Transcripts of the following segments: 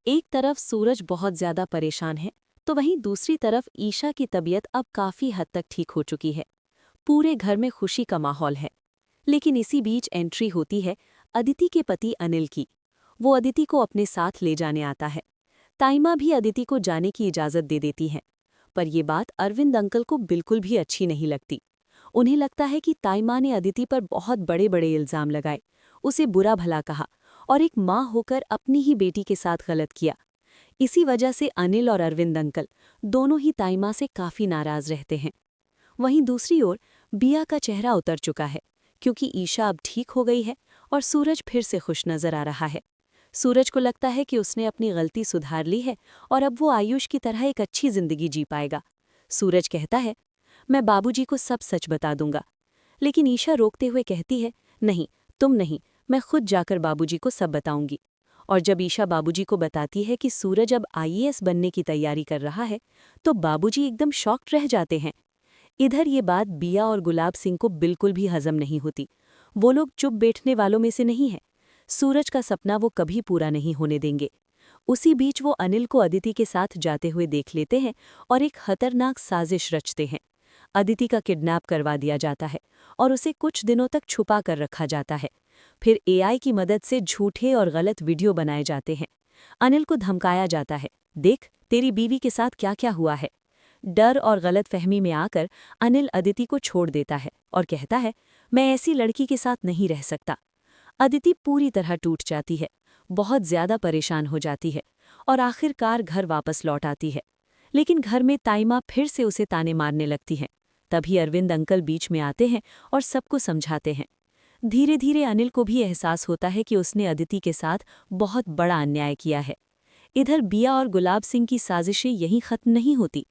एक तरफ सूरज बहुत ज्यादा परेशान है, तो वहीं दूसरी तरफ ईशा की तबीयत अब काफी हद तक ठीक हो चुकी है। पूरे घर में खुशी का माहौल है। लेकिन इसी बीच एंट्री होती है अदिति के पति अनिल की। वो अदिति को अपने साथ ले जाने आता है। ताइमा भी अदिति को जाने की इजाजत दे देती है। पर ये बात अरविंद अंकल को बिल्कुल भी अच्छी नहीं लगती। उन्हें लगता है कि ताइमा ने अदिति पर बहुत बड़े बड़े इल्जाम लगाए, उसे बुरा भला कहा और एक माँ होकर अपनी ही बेटी के साथ गलत किया। इसी वजह से अनिल और अरविंद अंकल दोनों ही ताइमा से काफी नाराज रहते हैं। वहीं दूसरी ओर बिया का चेहरा उतर चुका है, क्योंकि ईशा अब ठीक हो गई है और सूरज फिर से खुश नजर आ रहा है। सूरज को लगता है कि उसने अपनी गलती सुधार ली है और अब वो आयुष की तरह एक अच्छी जिंदगी जी पाएगा। सूरज कहता है, मैं बाबूजी को सब सच बता दूंगा। लेकिन ईशा रोकते हुए कहती है, नहीं, तुम नहीं, मैं खुद जाकर बाबूजी को सब बताऊंगी। और जब ईशा बाबूजी को बताती है कि सूरज अब आईएएस बनने की तैयारी कर रहा है, तो बाबूजी एकदम शॉक्ड रह जाते हैं। इधर ये बात बिया और गुलाब सिंह को बिल्कुल भी हजम नहीं होती। वो लोग चुप बैठने वालों में से नहीं है। सूरज का सपना वो कभी पूरा नहीं होने देंगे। उसी बीच वो अनिल को अदिति के साथ जाते हुए देख लेते हैं और एक खतरनाक साजिश रचते हैं। अदिति का किडनैप करवा दिया जाता है और उसे कुछ दिनों तक छुपा कर रखा जाता है। फिर एआई की मदद से झूठे और गलत वीडियो बनाए जाते हैं। अनिल को धमकाया जाता है, देख तेरी बीवी के साथ क्या क्या हुआ है। डर और गलतफहमी में आकर अनिल अदिति को छोड़ देता है और कहता है, मैं ऐसी लड़की के साथ नहीं रह सकता। अदिति पूरी तरह टूट जाती है, बहुत ज्यादा परेशान हो जाती है और आखिरकार घर वापस लौट आती है। लेकिन घर में ताइमा फिर से उसे ताने मारने लगती हैं। तभी अरविंद अंकल बीच में आते हैं और सबको समझाते हैं। धीरे धीरे अनिल को भी एहसास होता है कि उसने अदिति के साथ बहुत बड़ा अन्याय किया है। इधर बिया और गुलाब सिंह की साजिशें यहीं खत्म नहीं होती।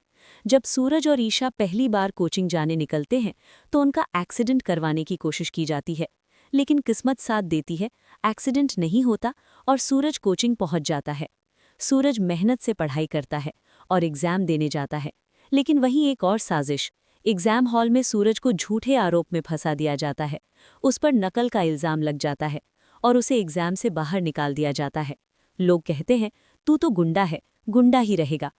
जब सूरज और ईशा पहली बार कोचिंग जाने निकलते हैं, तो उनका एक्सीडेंट करवाने की कोशिश की जाती है। लेकिन किस्मत साथ देती है, एक्सीडेंट नहीं होता और सूरज कोचिंग पहुंच जाता है। सूरज मेहनत से पढ़ाई करता है और एग्जाम देने जाता है। लेकिन वहीं एक और साजिश, एग्जाम हॉल में सूरज को झूठे आरोप में फंसा दिया जाता है। उस पर नकल का इल्जाम लग जाता है और उसे एग्जाम से बाहर निकाल दिया जाता है। लोग कहते हैं, तू तो गुंडा है, गुंडा ही रहेगा।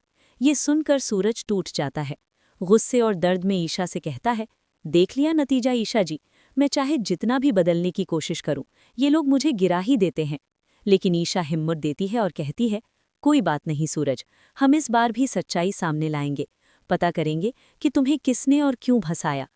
ये सुनकर सूरज टूट जाता है। गुस्से और दर्द में ईशा से कहता है, देख लिया नतीजा ईशा जी, मैं चाहे जितना भी बदलने की कोशिश करूं, ये लोग मुझे गिरा ही देते हैं। लेकिन ईशा हिम्मत देती है और कहती है, कोई बात नहीं सूरज, हम इस बार भी सच्चाई सामने लाएंगे। पता करेंगे कि तुम्हें किसने और क्यों फंसाया।